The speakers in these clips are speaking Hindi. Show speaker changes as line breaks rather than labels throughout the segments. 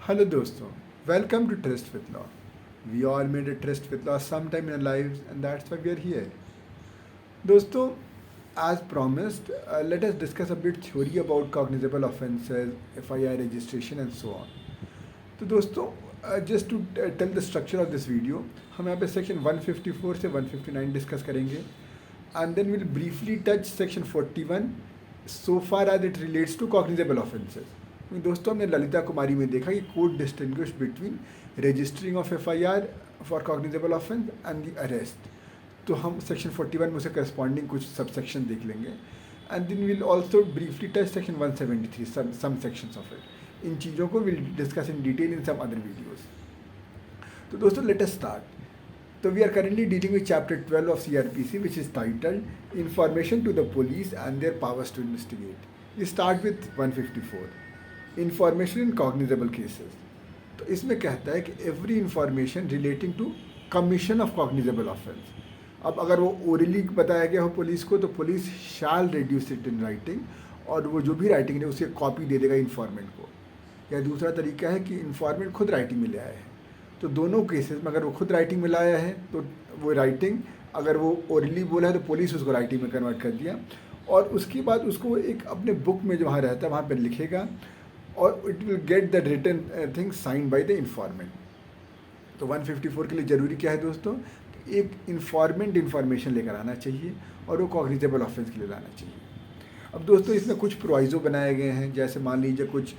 Hello दोस्तों, welcome to Trust with Law. We all made a trust with law sometime in our lives and that's why we are here. दोस्तों, as promised, let us discuss a bit theory about cognizable offences, FIR registration and so on. तो दोस्तों, just to tell the structure of this video, हम यहाँ पे सेक्शन 154 से 159 डिस्कस करेंगे and then we'll briefly touch section 41 so far as it relates to cognizable offences. दोस्तों, हमने ललिता कुमारी में देखा कि court distinguish between registering of FIR for cognizable offence and the arrest. तो हम सेक्शन 41 में उसे करस्पॉन्डिंग कुछ सब सेक्शन देख लेंगे and then will also briefly touch section 173 some sections of it. इन चीज़ों को will discuss in detail in some other videos. तो दोस्तों, let us start. So we are currently dealing with chapter 12 of CRPC, which is titled Information to the Police and Their Powers to Investigate. We start with 154. Information in cognizable cases. तो इसमें कहता है कि every information relating to commission of cognizable offense. अब अगर वो ओरली बताया गया हो पुलिस को तो police shall reduce it in writing, और वो जो भी राइटिंग है उसे कॉपी दे देगा इन्फॉर्मेंट को. या दूसरा तरीका है कि इन्फॉर्मेंट खुद राइटिंग में ले आया है. तो दोनों केसेस में अगर वो खुद राइटिंग में लाया है तो वो राइटिंग, अगर वो ओरली बोला है तो पुलिस उसको राइटिंग में कन्वर्ट कर दिया और उसके बाद उसको एक अपने बुक में जो वहाँ रहता है वहाँ पर लिखेगा और it will get the written thing signed by the informant. तो 154 के लिए ज़रूरी क्या है दोस्तों? एक इन्फॉर्मेंट इन्फॉर्मेशन लेकर आना चाहिए और वो कॉग्निजेबल ऑफेंस के लिए लाना चाहिए. अब दोस्तों, इसमें कुछ प्रोवाइजो बनाए गए हैं, जैसे मान लीजिए कुछ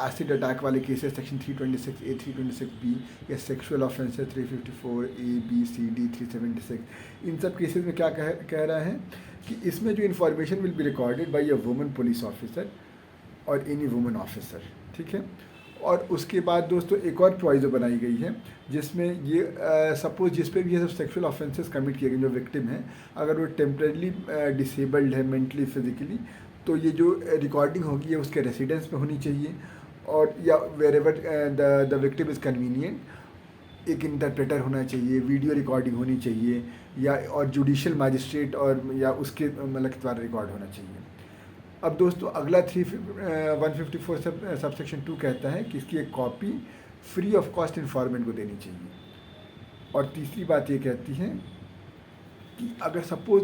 एसिड अटैक वाले केसेस सेक्शन 326A 326B या sexual offences 354A B C D 376. इन सब केसेस में क्या कह रहा है कि इसमें जो information will be recorded by a woman police officer और एनी वुमन ऑफिसर. ठीक है. और उसके बाद दोस्तों एक और प्रोवाइजो बनाई गई है जिसमें ये सपोज जिस पे भी ये सब सेक्सुअल ऑफेंसेस कमिट किए गए, जो विक्टिम है अगर वो टेम्परेली डिसेबल्ड है मेंटली फिजिकली, तो ये जो रिकॉर्डिंग होगी ये उसके रेसिडेंस में होनी चाहिए और या wherever the victim is convenient एक इंटरप्रेटर होना चाहिए, वीडियो रिकॉर्डिंग होनी चाहिए या और जुडिशल मजिस्ट्रेट और या उसके मतलब द्वारा रिकॉर्ड होना चाहिए. अब दोस्तों अगला 154 सब सेक्शन 2 कहता है कि इसकी एक copy free of cost informant को देनी चाहिए. और तीसरी बात ये कहती है कि अगर सपोज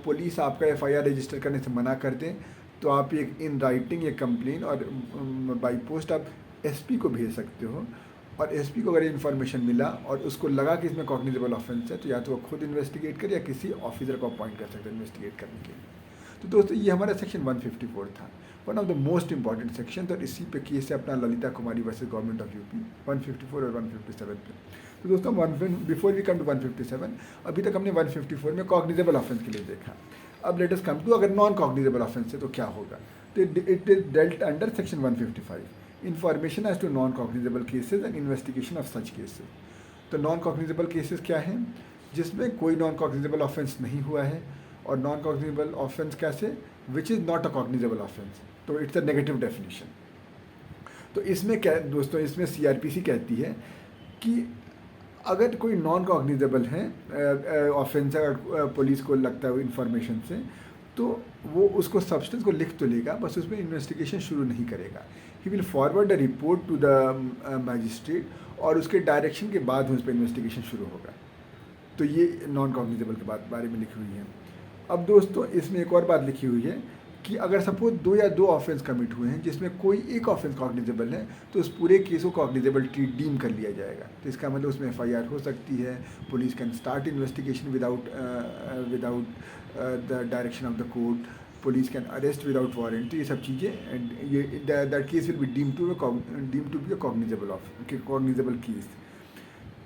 पुलिस आपका FIR रजिस्टर करने से मना कर दें तो आप एक इन राइटिंग या कंप्लेन और बाई पोस्ट आप SP को भेज सकते हो और SP को अगर इन्फॉर्मेशन मिला और उसको लगा कि इसमें कॉग्निजेबल ऑफेंस है तो या तो वो खुद इन्वेस्टिगेट करे या किसी ऑफिसर को अपॉइंट कर सकते हैं इन्वेस्टिगेट करने के लिए. तो दोस्तों ये हमारा सेक्शन 154 था, one of the most important section. और इसी पे केस है अपना Lalita Kumari versus government of UP 154 और 157 पे. तो दोस्तों बिफोर वी कम टू 157, अभी तक हमने 154 में कॉग्निजेबल ऑफेंस के लिए देखा. अब लेट अस कम टू अगर नॉन कॉग्निजेबल ऑफेंस है तो क्या होगा. तो it is dealt under section 155 information as to non cognizable cases and investigation of such cases. तो नॉन कॉग्निजेबल केसेस क्या हैं? जिसमें कोई नॉन कॉग्निजेबल ऑफेंस नहीं हुआ है. और नॉन कॉग्निजेबल ऑफेंस कैसे? Which is not a cognizable offence. तो इट्स अ नेगेटिव डेफिनेशन. तो इसमें क्या दोस्तों, इसमें CRPC कहती है कि अगर कोई नॉन कॉग्निजेबल है ऑफेंस अगर पुलिस को लगता है इन्फॉर्मेशन से, तो वो उसको सब्सटेंस को लिख तो लेगा, बस उसमें इन्वेस्टिगेशन शुरू नहीं करेगा. He will forward a report to the magistrate और उसके डायरेक्शन के बाद उस पर इन्वेस्टिगेशन शुरू होगा. तो ये नॉन कॉग्निजेबल के बारे में लिखी हुई है. अब दोस्तों इसमें एक और बात लिखी हुई है कि अगर सपोज 2 या 2 ऑफेंस कमिट हुए हैं जिसमें कोई एक ऑफेंस कॉग्निजेबल है तो उस पूरे केस को कॉग्निजेबल डीम कर लिया जाएगा. तो इसका मतलब उसमें FIR हो सकती है, police can start investigation without the direction of the court, police can arrest without warrant. तो ये सब चीज़ें एंड ये that case will be deem to be a cognizable case.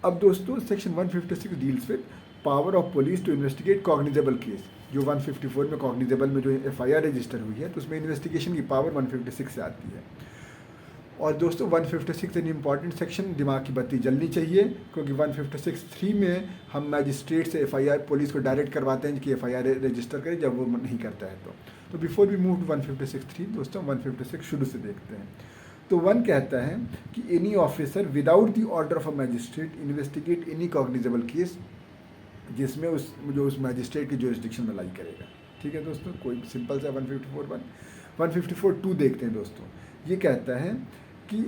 अब दोस्तों section 156 deals with power of police to investigate cognizable case. जो 154 में कॉग्निजेबल में जो FIR रजिस्टर हुई है तो उसमें इन्वेस्टिगेशन की पावर 156 से आती है. और दोस्तों 156 एन इम्पॉर्टेंट सेक्शन, दिमाग की बत्ती जलनी चाहिए क्योंकि 156(3) में हम मैजिस्ट्रेट से FIR पुलिस को डायरेक्ट करवाते हैं कि FIR रजिस्टर करें जब वो नहीं करता है. तो बिफोर वी मूव टू 156(3) दोस्तों 156 शुरू से देखते हैं. तो 1 कहता है कि any officer without the order of a magistrate investigate any cognizable case जिसमें उस मैजिस्ट्रेट की जुरिस्डिक्शन में लाई करेगा. ठीक है दोस्तों, कोई सिंपल सा 154(1). 154(2) देखते हैं दोस्तों. ये कहता है कि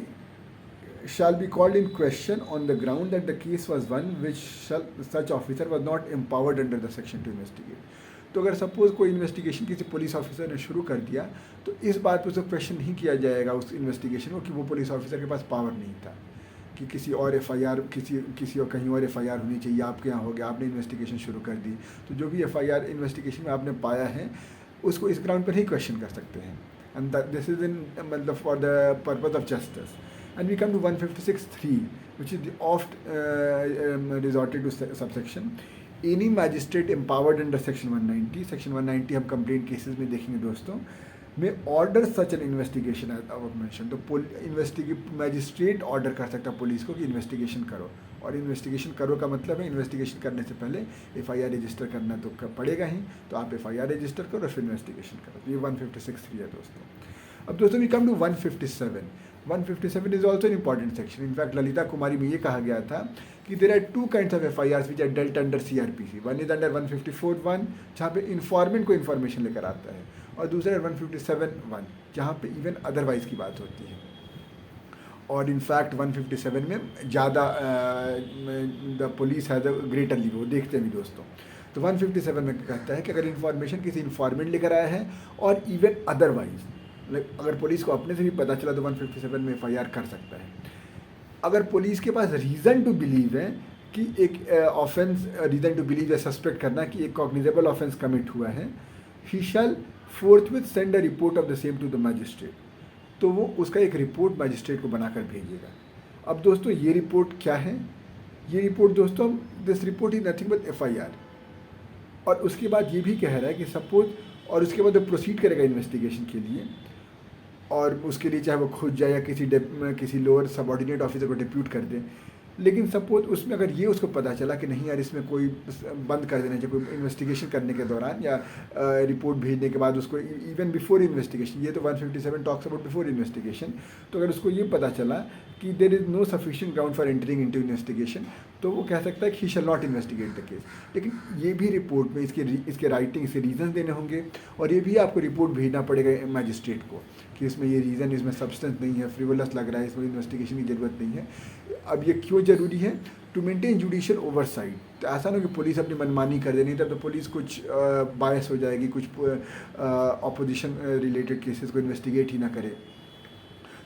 shall be called in question on the ground that the case was one which such officer was not empowered under the section to investigate. तो अगर सपोज कोई इन्वेस्टिगेशन किसी पुलिस ऑफिसर ने शुरू कर दिया तो इस बात पर उसको क्वेश्चन नहीं किया जाएगा उस इन्वेस्टिगेशन को कि वो पुलिस ऑफिसर के पास पावर नहीं था कि किसी और एफआईआर किसी और कहीं और एफआईआर होनी चाहिए, आपके यहाँ हो गया, आपने इन्वेस्टिगेशन शुरू कर दी, तो जो भी एफआईआर इन्वेस्टिगेशन में आपने पाया है उसको इस ग्राउंड पर ही क्वेश्चन कर सकते हैं. एंड दिस इज इन मतलब for the purpose of justice. And we come to 156(3), which is the oft resorted to subsection. Any magistrate empowered under section 190, section 190 हम कंप्लेंट केसेस में देखेंगे दोस्तों, में ऑर्डर सच एन इन्वेस्टिगेशन अब मेंशन. तो मैजिस्ट्रेट ऑर्डर कर सकता है पुलिस को कि इन्वेस्टिगेशन करो, और इन्वेस्टिगेशन करो का मतलब है इन्वेस्टिगेशन करने से पहले एफआईआर रजिस्टर करना तो पड़ेगा ही, तो आप एफआईआर रजिस्टर करो और फिर इन्वेस्टिगेशन करो. ये 156(3) है दोस्तों. अब दोस्तों we come to 157. 157 is also an important section. In fact Lalita Kumari में ये कहा गया था कि there are two kinds of FIR which are dealt under CrPC. One is under 154(1) जहाँ पे इन्फॉर्मेंट को इन्फॉर्मेशन लेकर आता है, और दूसरा 157(1) जहाँ पे इवन अदरवाइज की बात होती है. और इनफैक्ट 157 में ज़्यादा the police has a greater lever, वो देखते हैं भी दोस्तों. तो 157 में कहता है कि अगर इन्फॉर्मेशन किसी इन्फॉर्मेंट लेकर आया है और इवन अदरवाइज, अगर पुलिस को अपने से भी पता चला तो 157 में एफआईआर कर सकता है. अगर पुलिस के पास रीज़न टू बिलीव है कि एक ऑफेंस, रीज़न टू बिलीव या सस्पेक्ट करना कि एक कॉग्निजेबल ऑफेंस कमिट हुआ है, he shall forthwith send a report of the same to the magistrate. तो वो उसका एक रिपोर्ट मैजिस्ट्रेट को बनाकर भेजेगा. अब दोस्तों ये रिपोर्ट क्या है? ये रिपोर्ट दोस्तों, this report is nothing but FIR. और उसके बाद ये भी कह रहा है कि सपोज, और उसके बाद वो प्रोसीड करेगा इन्वेस्टिगेशन के लिए, और उसके लिए चाहे वो खुद जाए या किसी लोअर सबऑर्डिनेट ऑफिसर को डिप्यूट कर दे. लेकिन सपोज उसमें अगर ये उसको पता चला कि नहीं यार इसमें कोई बंद कर देना चाहिए, कोई इन्वेस्टिगेशन करने के दौरान या रिपोर्ट भेजने के बाद उसको, इवन बिफोर इन्वेस्टिगेशन, ये तो 157 टॉक्स अबाउट बिफोर इन्वेस्टिगेशन, तो अगर उसको ये पता चला कि there is no sufficient ground for entering into investigation, तो वो कह सकता है कि he shall not investigate the case. लेकिन ये भी रिपोर्ट में इसके राइटिंग से रीज़न देने होंगे, और ये भी आपको रिपोर्ट भेजना पड़ेगा मैजिस्ट्रेट को कि इसमें ये रीज़न, इसमें सब्सटेंस नहीं है, फ्रिवोलस लग रहा है, इसमें इन्वेस्टिगेशन की ज़रूरत नहीं है. अब ये क्यों ज़रूरी है? To maintain judicial oversight. तो ऐसा ना कि पुलिस अपनी मनमानी कर दे, नहीं तब तो पुलिस कुछ बायस हो जाएगी, कुछ ऑपोजिशन रिलेटेड केसेस को इन्वेस्टिगेट ही ना करे.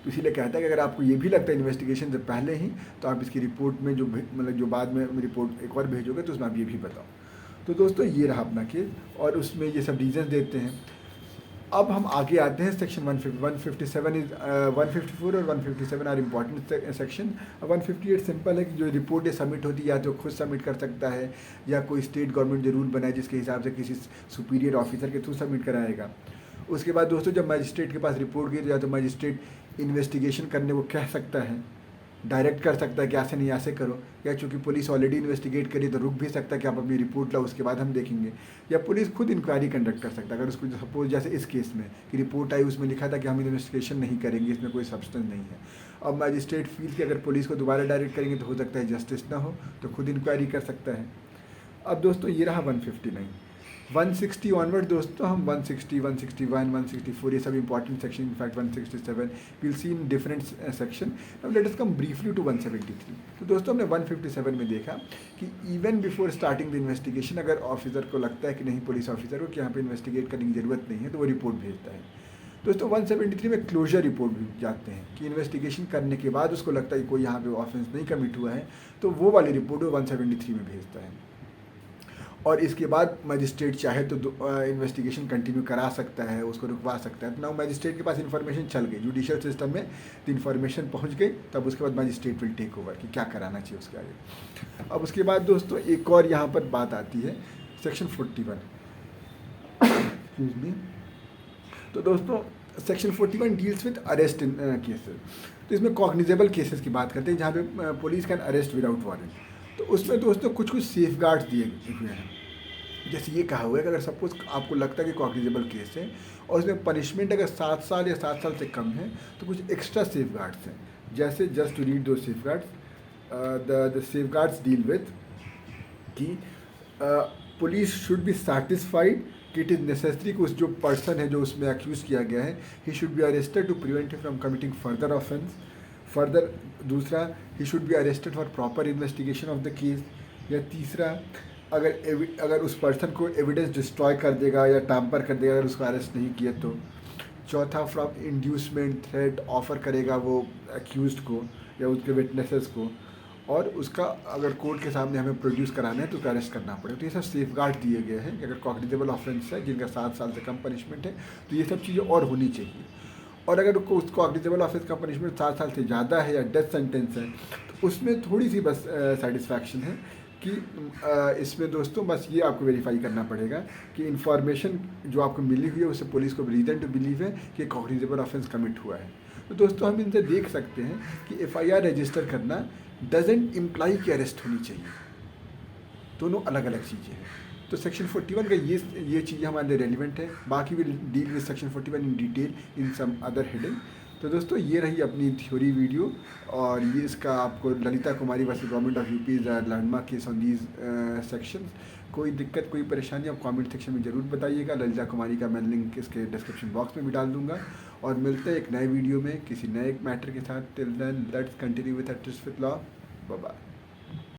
तो इसीलिए कहता है कि अगर आपको ये भी लगता है इन्वेस्टिगेशन से पहले ही, तो आप इसकी रिपोर्ट में जो बाद में रिपोर्ट एक और भेजोगे तो उसमें आप ये भी बताओ. तो दोस्तों ये रहा अपना केस, और उसमें ये सब रीजन देते हैं. अब हम आगे आते हैं सेक्शन 157 इज 154 और 157 आर इम्पॉर्टेंट सेक्शन. 158 सिंपल है कि जो रिपोर्ट सबमिट होती है या तो खुद सबमिट कर सकता है या कोई स्टेट गवर्नमेंट जरूर बनाए जिसके हिसाब से किसी सुपीरियर ऑफिसर के थ्रू सबमिट कराएगा. उसके बाद दोस्तों जब मैजिस्ट्रेट के पास रिपोर्ट गई तो या तो मैजिस्ट्रेट इन्वेस्टिगेशन करने को कह सकता है, डायरेक्ट कर सकता है कि ऐसे नहीं ऐसे करो, या चूँकि पुलिस ऑलरेडी इन्वेस्टिगेट करी तो रुक भी सकता है कि आप अपनी रिपोर्ट लाओ उसके बाद हम देखेंगे, या पुलिस खुद इंक्वायरी कंडक्ट कर सकता है. अगर उसको सपोज जैसे इस केस में कि रिपोर्ट आई उसमें लिखा था कि हम इन्वेस्टिगेशन नहीं करेंगे, इसमें कोई सब्सटेंस नहीं है. अब मैजिस्ट्रेट फील कि अगर पुलिस को दोबारा डायरेक्ट करेंगे तो हो सकता है जस्टिस ना हो, तो खुद इंक्वायरी कर सकता है. अब दोस्तों ये रहा 159. 160 ऑनवर्ड दोस्तों हम 160, 161, 164 ये सब important section. In fact 167 will see in different section. अब let us come briefly to 173. तो दोस्तों हमने 157 में देखा कि even before starting the investigation अगर ऑफिसर को लगता है कि नहीं, पुलिस ऑफिसर को कि यहाँ पे इन्वेस्टिगेट करने की ज़रूरत नहीं है, तो वो रिपोर्ट भेजता है. दोस्तों 173 में क्लोजर रिपोर्ट भी जाते हैं कि इन्वेस्टिगेशन करने के बाद उसको लगता है कि कोई यहाँ पे ऑफेंस नहीं कमिट हुआ है, तो वो वाली रिपोर्ट वो 173 में भेजता है. और इसके बाद मजिस्ट्रेट चाहे तो इन्वेस्टिगेशन कंटिन्यू करा सकता है, उसको रुकवा सकता है. तो नाउ मजिस्ट्रेट के पास इन्फॉर्मेशन चल गई, जुडिशियल सिस्टम में तो इन्फॉर्मेशन पहुंच गई, तब उसके बाद मजिस्ट्रेट विल टेक ओवर कि क्या कराना चाहिए उसके आगे. अब उसके बाद दोस्तों एक और यहाँ पर बात आती है, सेक्शन 41. Excuse me. तो दोस्तों section 41 deals with arrest in cases. तो इसमें कॉग्निजेबल केसेस की बात करते हैं जहाँ पे police can arrest without warrant. तो उसमें दोस्तों कुछ सेफ गार्ड्स दिए हुए हैं. जैसे ये कहा हुआ है कि अगर सपोज आपको लगता है कि कॉग्निजेबल केस है और उसमें पनिशमेंट अगर 7 साल या 7 साल से कम है, तो कुछ एक्स्ट्रा सेफ गार्ड्स हैं. जैसे जस्ट टू रीड दो safe guards, the safe guards deal with कि पुलिस शुड बी सेटिस्फाइड कि इट इज़ नेसेसरी कि उस जो पर्सन है जो उसमें एक्यूज़ किया गया है, he should be arrested to prevent him from committing further offence. Further दूसरा, he should be arrested for proper investigation of the case. या तीसरा, अगर उस पर्सन को एविडेंस डिस्ट्रॉय कर देगा या टैम्पर कर देगा अगर उसको अरेस्ट नहीं किया तो। चौथा, फ्रॉम इंड्यूसमेंट, थ्रेट, ऑफर करेगा वो अक्यूज्ड को या उसके विटनेसेस को, और उसका अगर कोर्ट के सामने हमें प्रोड्यूस कराना है तो उसका अरेस्ट करना पड़ेगा। तो ये सब सेफ गार्ड दिए गए हैं कि अगर कॉग्निजेबल ऑफेंस है जिनका 7 साल से कम पनिशमेंट है तो ये सब चीज़ें और होनी चाहिए। और अगर उसको कॉग्निजेबल ऑफेंस का पनिशमेंट 7 साल से ज़्यादा है या डेथ सेंटेंस है तो उसमें थोड़ी सी बस सेटिस्फैक्शन है कि इसमें दोस्तों बस ये आपको वेरीफाई करना पड़ेगा कि इन्फॉर्मेशन जो आपको मिली हुई है उससे पुलिस को रीज़न टू बिलीव है कि कॉग्निजेबल ऑफेंस कमिट हुआ है। तो दोस्तों हम इनसे देख सकते हैं कि एफआईआर रजिस्टर करना डजेंट इम्प्लाई कि अरेस्ट होनी चाहिए, दोनों अलग अलग चीज़ें हैं। तो सेक्शन 41 का ये चीज़ें हमारे लिए रेलिवेंट है। बाकी will deal with section 41 in detail in some other heading. तो दोस्तों ये रही अपनी थ्योरी वीडियो, और ये इसका आपको Lalita Kumari versus government of UP is landmark case on these section. कोई दिक्कत कोई परेशानी आप कमेंट सेक्शन में ज़रूर बताइएगा। ललिता कुमारी का मैं लिंक इसके डिस्क्रिप्शन बॉक्स में भी डाल दूंगा। और मिलते हैं एक नए वीडियो में किसी नए मैटर के साथ। Till then let's continue with tryst with law. Bye bye.